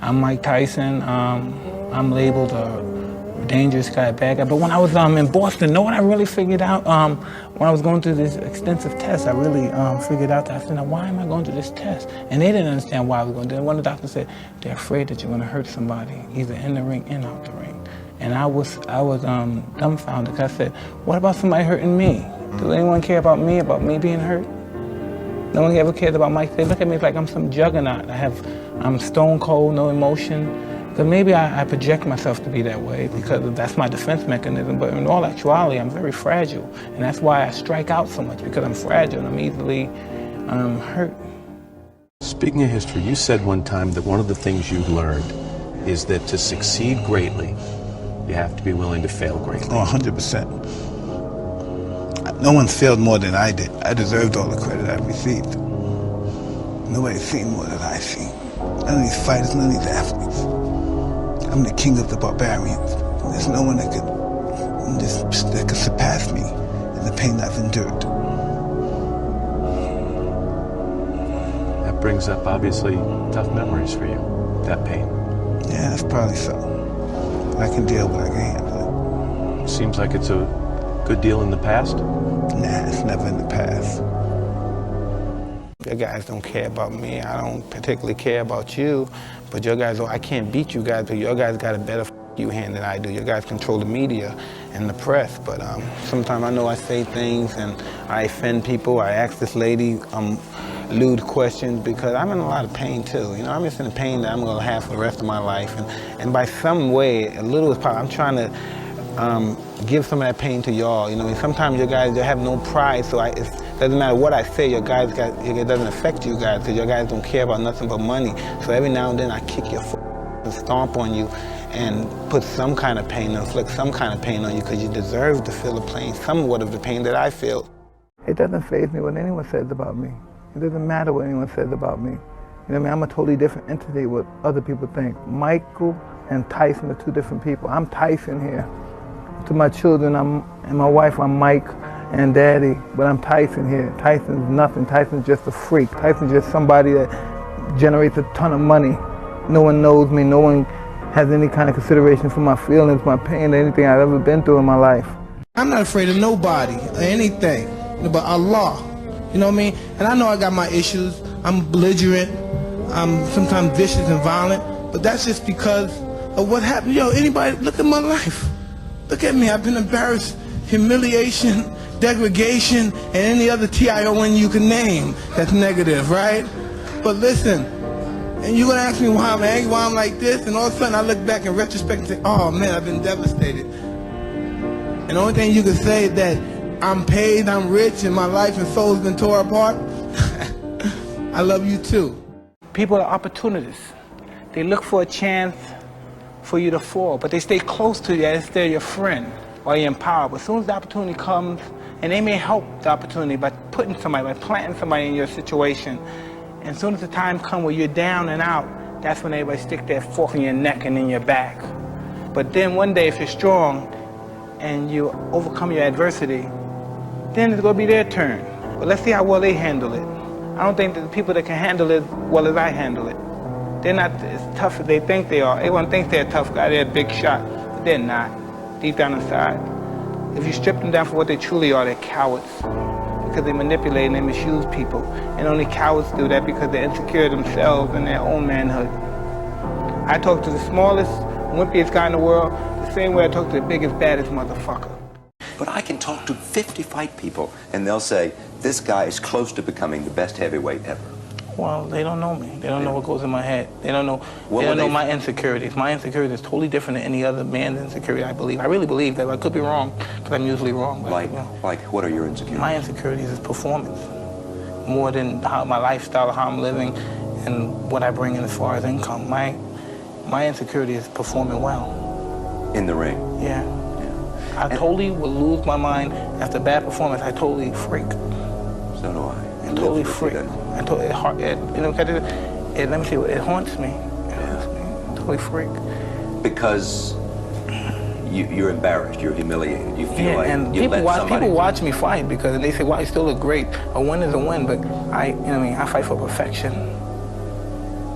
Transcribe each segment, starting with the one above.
I'm Mike Tyson. I'm labeled a dangerous guy, bad guy. But when I was in Boston, know what I really figured out? When I was going through this extensive test, I really figured out that I said, now why am I going through this test? And they didn't understand why I was going to do it. One of the doctors said, they're afraid that you're going to hurt somebody, either in the ring and out the ring. And I was dumbfounded, because I said, what about somebody hurting me? Does anyone care about me being hurt? No one ever cares about Mike. They look at me like I'm some juggernaut. I'm stone cold, no emotion. Because maybe I project myself to be that way because that's my defense mechanism, but in all actuality, I'm very fragile. And that's why I strike out so much, because I'm fragile and I'm easily hurt. Speaking of history, you said one time that one of the things you learned is that to succeed greatly, you have to be willing to fail greatly. Oh, 100%. No one failed more than I did. I deserved all the credit I received. Nobody's seen more than I've seen. None of these fighters, none of these athletes. I'm the king of the barbarians. There's no one that could surpass me in the pain I've endured. That brings up, obviously, tough memories for you, that pain. Yeah, that's probably so. I can deal with it, I can handle It seems like it's a good deal in the past? Nah, it's never in the past. You guys don't care about me. I don't particularly care about you. But your guys, I can't beat you guys, but your guys got a better you hand than I do. You guys control the media and the press. But sometimes I know I say things and I offend people. I ask this lady lewd questions because I'm in a lot of pain too. You know, I'm just in the pain that I'm going to have for the rest of my life. And by some way, a little is possible. I'm trying to give some of that pain to y'all. You know, I mean, sometimes you guys, they have no pride, so it doesn't matter what I say, it doesn't affect you guys, because your guys don't care about nothing but money. So every now and then I kick your foot and stomp on you and put some kind of pain, inflict some kind of pain on you, because you deserve to feel the pain, somewhat of the pain that I feel. It doesn't faze me what anyone says about me. It doesn't matter what anyone says about me. You know what I mean? I'm a totally different entity what other people think. Michael and Tyson are two different people. I'm Tyson here. To my children and my wife, I'm Mike and Daddy, but I'm Tyson here. Tyson's nothing. Tyson's just a freak. Tyson's just somebody that generates a ton of money. No one knows me. No one has any kind of consideration for my feelings, my pain, anything I've ever been through in my life. I'm not afraid of nobody or anything but Allah. You know what I mean? And I know I got my issues. I'm belligerent. I'm sometimes vicious and violent, but that's just because of what happened. Yo, anybody, look at my life. Look at me, I've been embarrassed, humiliation, degradation, and any other TION you can name that's negative, right? But listen, and you're gonna ask me why I'm angry, why I'm like this, and all of a sudden I look back in retrospect and say, oh man, I've been devastated. And the only thing you can say is that I'm paid, I'm rich, and my life and soul's been torn apart. I love you too. People are opportunists. They look for a chance for you to fall, but they stay close to you as they're your friend while you're in power. But as soon as the opportunity comes, and they may help the opportunity by putting somebody, by planting somebody in your situation, and as soon as the time comes where you're down and out, that's when everybody stick their fork in your neck and in your back. But then one day, if you're strong and you overcome your adversity, then it's going to be their turn. But let's see how well they handle it. I don't think that the people that can handle it as well as I handle it. They're not as tough as they think they are. Everyone thinks they're a tough guy, they're a big shot, but they're not, deep down inside. If you strip them down for what they truly are, they're cowards, because they manipulate and they misuse people. And only cowards do that because they're insecure themselves and their own manhood. I talk to the smallest, wimpiest guy in the world the same way I talk to the biggest, baddest motherfucker. But I can talk to 50 fight people, and they'll say, this guy is close to becoming the best heavyweight ever. Well, they don't know me. They don't know what goes in my head. They don't know. They don't know my insecurities. My insecurity is totally different than any other man's insecurity, I believe. I really believe that. I could be wrong, because I'm usually wrong. But, like, what are your insecurities? My insecurities is performance, more than how my lifestyle, how I'm living, and what I bring in as far as income. My insecurity is performing well. In the ring? Yeah. I totally will lose my mind after bad performance. I totally freak. So do I. I totally freak. Let me see, it haunts me. Totally freak. Because you're embarrassed, you're humiliated, you feel like and you people let somebody... people watch me fight because they say, wow, you still look great. A win is a win, but I fight for perfection.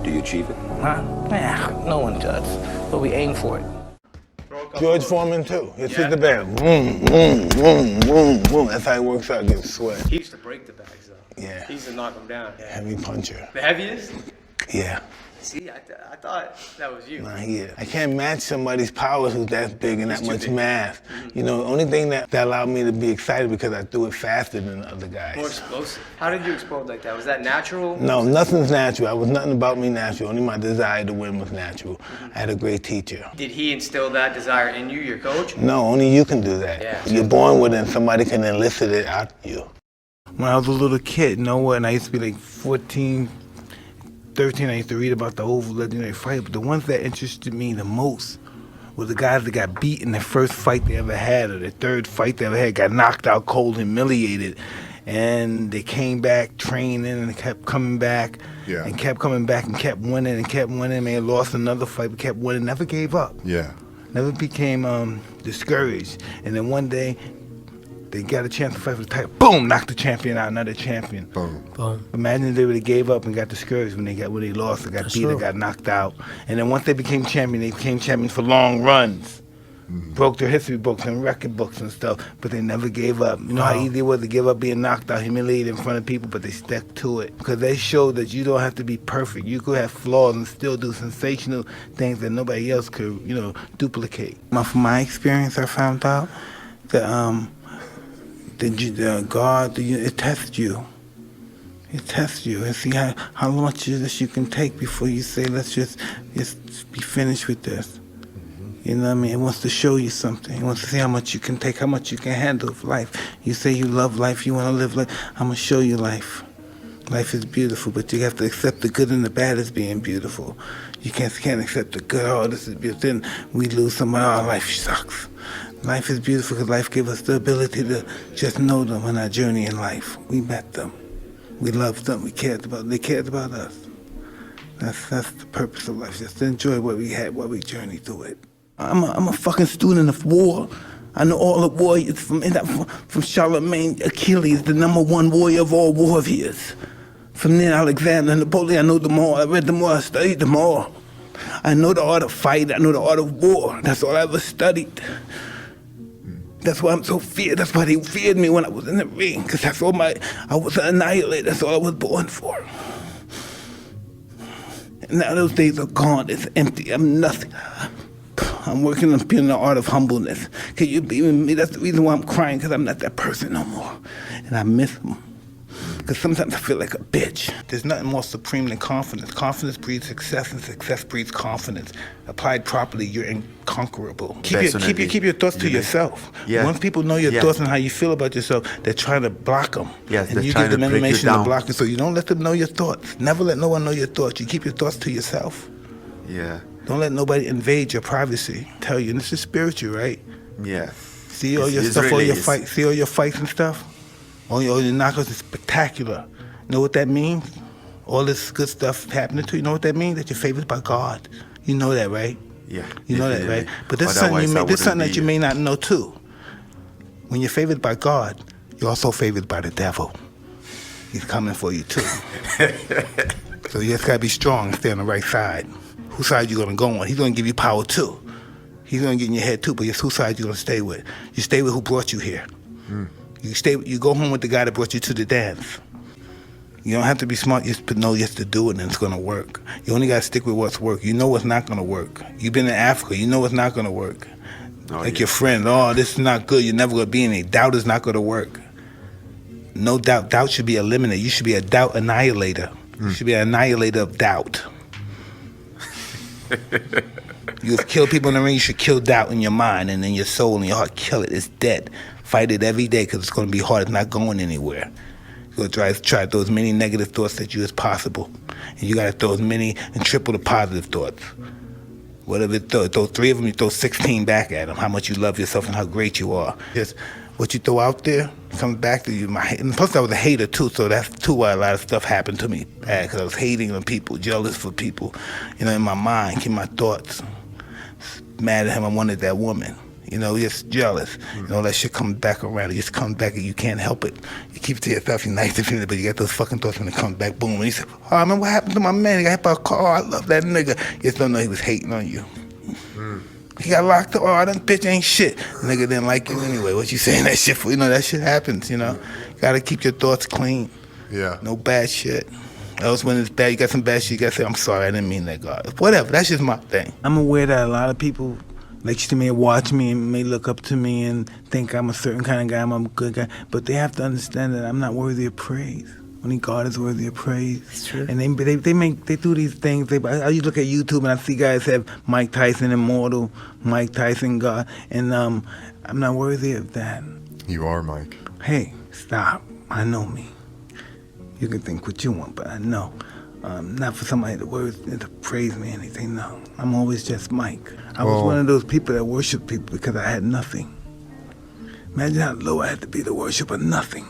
Do you achieve it? Huh? Nah, no one does. But we aim for it. George Foreman too. It's hit the bag. Boom, boom, boom, boom, boom. That's how he works out, gets sweat. He used to break the bags though. Yeah. He used to knock them down. Heavy puncher. The heaviest? Yeah. See, I thought that was you. Nah, he is. I can't match somebody's powers who's that big and that much mass. You know, the only thing that allowed me to be excited because I threw it faster than the other guys. More explosive. How did you explode like that? Was that natural? No, nothing's natural. I was nothing about me natural. Only my desire to win was natural. I had a great teacher. Did he instill that desire in you, your coach? No, only you can do that. Yeah. You're born with it and somebody can elicit it out of you. When I was a little kid, you know what, and I used to be like 14, 13, I used to read about the old legendary fight, but the ones that interested me the most were the guys that got beat in their first fight they ever had, or their third fight they ever had, got knocked out cold, humiliated, and they came back training and kept coming back, and kept coming back and kept winning and kept winning. May have lost another fight, but kept winning, never gave up. Yeah. Never became discouraged. And then one day, they got a chance to fight for the title. Boom! Knocked the champion out, another champion. Boom. Boom. Imagine if they would have gave up and got discouraged when they lost or got beat or got knocked out. And then once they became champion, they became champions for long runs. Broke their history books and record books and stuff, but they never gave up. You know how easy it was to give up being knocked out, humiliated in front of people, but they stuck to it. Because they showed that you don't have to be perfect. You could have flaws and still do sensational things that nobody else could, duplicate. From my experience, I found out that God, it tests you. It tests you and see how much of this you can take before you say, let's just be finished with this. You know what I mean? It wants to show you something. It wants to see how much you can take, how much you can handle of life. You say you love life, you want to live life. I'm going to show you life. Life is beautiful, but you have to accept the good and the bad as being beautiful. You can't accept the good, oh, this is beautiful. Then we lose somebody, oh, life sucks. Life is beautiful because life gives us the ability to just know them on our journey in life. We met them. We loved them. We cared about them. They cared about us. That's the purpose of life, just to enjoy what we had, what we journeyed through it. I'm a fucking student of war. I know all the warriors from Charlemagne, Achilles, the #1 warrior of all warriors. From then Alexander, Napoleon, I know them all. I read them all, I studied them all. I know the art of fight, I know the art of war. That's all I ever studied. That's why I'm so feared. That's why they feared me when I was in the ring, because I was an annihilator. That's all I was born for. And now those days are gone. It's empty. I'm nothing. I'm working on being the art of humbleness. Can you be with me? That's the reason why I'm crying, because I'm not that person no more. And I miss them. Because sometimes I feel like a bitch. There's nothing more supreme than confidence. Confidence breeds success, and success breeds confidence. Applied properly, you're inconquerable. Keep your thoughts to yourself. Yeah. Once people know your thoughts and how you feel about yourself, they're trying to block them. Yes, and they're you trying give them to break you information to down. block them. So you don't let them know your thoughts. Never let no one know your thoughts. You keep your thoughts to yourself. Yeah. Don't let nobody invade your privacy. Tell you, and this is spiritual, right? Yeah. See all your It's stuff, all really your is. fights. See all your fights and stuff. All your knockouts is spectacular. Know what that means? All this good stuff happening to you. Know what that means? That you're favored by God. You know that, right? Yeah. You know that, right? definitely. But there's Otherwise, I something wouldn't that you be- may not know too. When you're favored by God, you're also favored by the devil. He's coming for you too. So you just gotta be strong and stay on the right side. Whose side you gonna go on? He's gonna give you power too. He's gonna get in your head too, but it's whose side you gonna stay with. You stay with who brought you here. You go home with the guy that brought you to the dance. You don't have to be smart, you just know just to do it and it's gonna work. You only gotta stick with what's work. You know what's not gonna work. You've been in Africa, you know what's not gonna work. Your friend, oh, this is not good, you're never gonna be in it. Doubt is not gonna work. No doubt, doubt should be eliminated. You should be a doubt annihilator. You should be an annihilator of doubt. You kill people in the ring, you should kill doubt in your mind and in your soul and your heart. Kill it, it's dead. Fight it every day because it's gonna be hard, it's not going anywhere. You're gonna try to throw as many negative thoughts at you as possible. And you gotta throw as many and triple the positive thoughts. Whatever it throw 3 of them, you throw 16 back at them. How much you love yourself and how great you are. Just what you throw out there comes back to you. And plus I was a hater too, so that's too why a lot of stuff happened to me bad, because I was hating on people, jealous for people. In my mind, keep my thoughts. Mad at him, I wanted that woman. You know, just jealous. You know, that shit comes back around. It just comes back and you can't help it. You keep it to yourself, you're nice to feel it, but you get those fucking thoughts when it comes back, boom. And you say, oh, man, what happened to my man? He got hit by a car. I love that nigga. You just don't know he was hating on you. He got locked up. Oh, that bitch ain't shit. The nigga didn't like you anyway. What you saying that shit for? You know, that shit happens, you know. You gotta keep your thoughts clean. Yeah. No bad shit. Else when it's bad, you got some bad shit, you gotta say, I'm sorry, I didn't mean that, God. Whatever, that's just my thing. I'm aware that a lot of people to me watch me and may look up to me and think I'm a certain kind of guy, I'm a good guy, but they have to understand that I'm not worthy of praise. Only God is worthy of praise. It's true. And they do these things. I used to look at YouTube and I see guys have Mike Tyson Immortal, Mike Tyson God, and I'm not worthy of that. You are, Mike. Hey, stop. I know me. You can think what you want, but I know. Not for somebody to praise me or anything, no. I'm always just Mike. I was one of those people that worship people because I had nothing. Imagine how low I had to be to worship a nothing.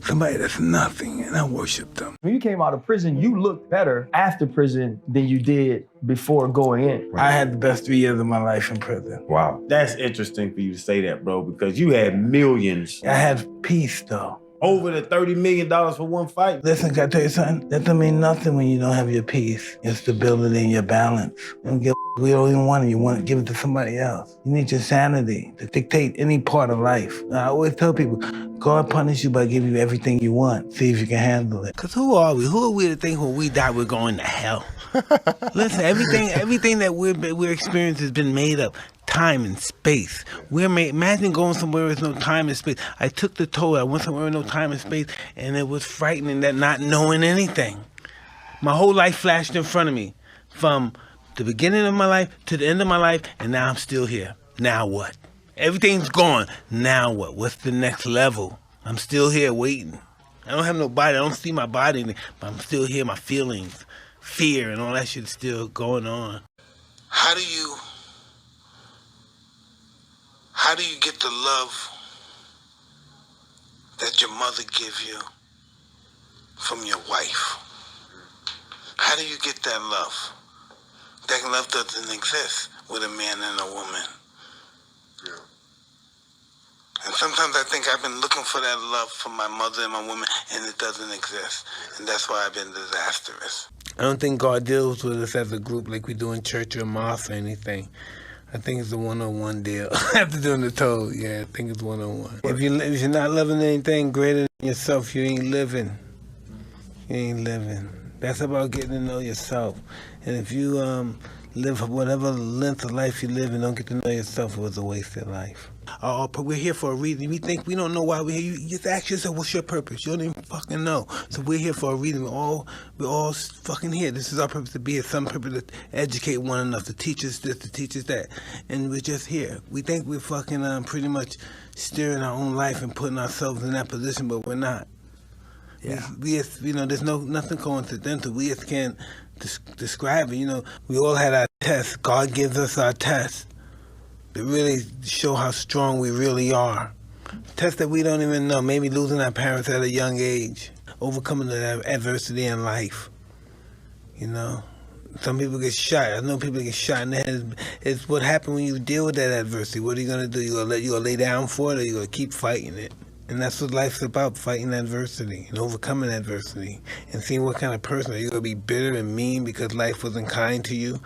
Somebody that's nothing, and I worship them. When you came out of prison, you looked better after prison than you did before going in. I had the best 3 years of my life in prison. Wow. That's interesting for you to say that, bro, because you had millions. I had peace, though. Over the $30 million for one fight. Listen, can I tell you something? That don't mean nothing when you don't have your peace, your stability, and your balance. We don't even want it. You want to give it to somebody else. You need your sanity to dictate any part of life. I always tell people, God punish you by giving you everything you want. See if you can handle it. Because who are we? Who are we to think when we die we're going to hell? Listen, everything that we're experiencing has been made up. Time and space. Imagine going somewhere with no time and space. I took the toll. I went somewhere with no time and space, and it was frightening that not knowing anything. My whole life flashed in front of me, from the beginning of my life to the end of my life, and now I'm still here. Now what? Everything's gone. Now what? What's the next level? I'm still here waiting. I don't have no body. I don't see my body, but I'm still here. My feelings, fear, and all that shit's still going on. How do you get the love that your mother gives you from your wife? How do you get that love? That love doesn't exist with a man and a woman. Yeah. And sometimes I think I've been looking for that love from my mother and my woman, and it doesn't exist. And that's why I've been disastrous. I don't think God deals with us as a group like we do in church or mosque or anything. I think it's a one-on-one deal. After doing the toll, yeah, I think it's one-on-one. If you're not loving anything greater than yourself, you ain't living. You ain't living. That's about getting to know yourself. And if you live for whatever length of life you live and don't get to know yourself, it was a wasted life. But we're here for a reason. We don't know why we're here. You just ask yourself, what's your purpose? You don't even fucking know. So we're here for a reason. We're all fucking here. This is our purpose, to be here. Some purpose to educate one another, to teach us this, to teach us that. And we're just here. We think we're fucking pretty much steering our own life and putting ourselves in that position, but we're not. Yeah. We just, there's nothing coincidental. We just can't describe it. We all had our tests. God gives us our tests to really show how strong we really are. Tests that we don't even know. Maybe losing our parents at a young age, overcoming the adversity in life. Some people get shot. I know people get shot in the head. It's what happens when you deal with that adversity. What are you gonna do? You gonna lay down for it, or you gonna keep fighting it? And that's what life's about, fighting adversity and overcoming adversity and seeing what kind of person. Are you going to be bitter and mean because life wasn't kind to you,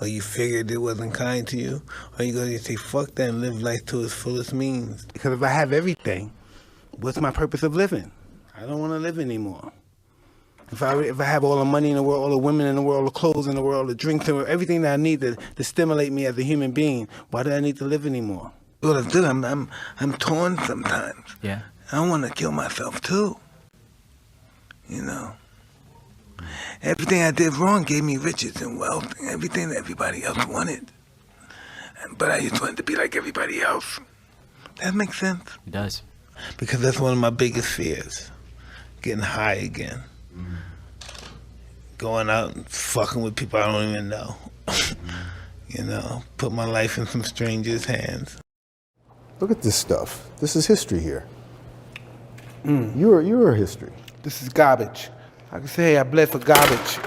or you figured it wasn't kind to you? Or are you going to say, fuck that and live life to its fullest means? Because if I have everything, what's my purpose of living? I don't want to live anymore. If I have all the money in the world, all the women in the world, all the clothes in the world, all the drinks in the world, everything that I need to stimulate me as a human being, why do I need to live anymore? Well, I'm torn sometimes. Yeah. I want to kill myself too. Everything I did wrong gave me riches and wealth and everything that everybody else wanted. But I just wanted to be like everybody else. That makes sense? It does. Because that's one of my biggest fears. Getting high again. Going out and fucking with people I don't even know. Put my life in some strangers' hands. Look at this stuff. This is history here. You're history. This is garbage. I can say I bled for garbage.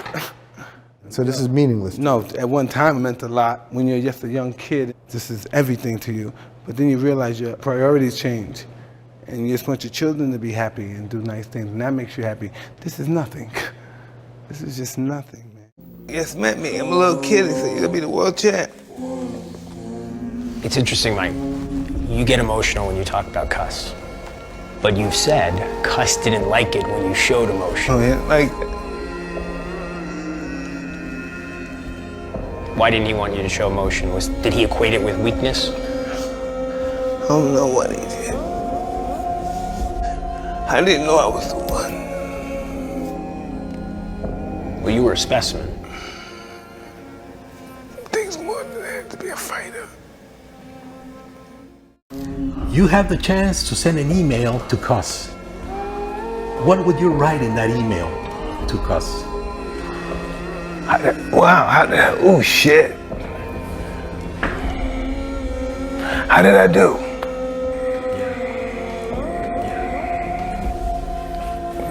So this is meaningless. No, at one time it meant a lot. When you're just a young kid, this is everything to you. But then you realize your priorities change. And you just want your children to be happy and do nice things, and that makes you happy. This is nothing. This is just nothing, man. You just met me. I'm a little kid. He said, you're gonna be the world champ. It's interesting, Mike. You get emotional when you talk about Cuss. But you've said Cuss didn't like it when you showed emotion. Oh, yeah, like, Why didn't he want you to show emotion? Did he equate it with weakness? I don't know what he did. I didn't know I was the one. Well, you were a specimen. Things more than that to be a fighter. You have the chance to send an email to Cuss. What would you write in that email to Cuss? Oh shit. How did I do?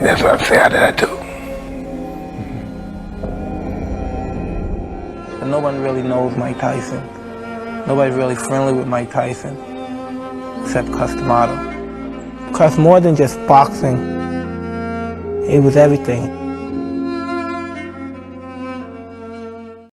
That's what I'm saying, how did I do? No one really knows Mike Tyson. Nobody's really friendly with Mike Tyson, except Cuss D'Amato. Cuss more than just boxing. It was everything.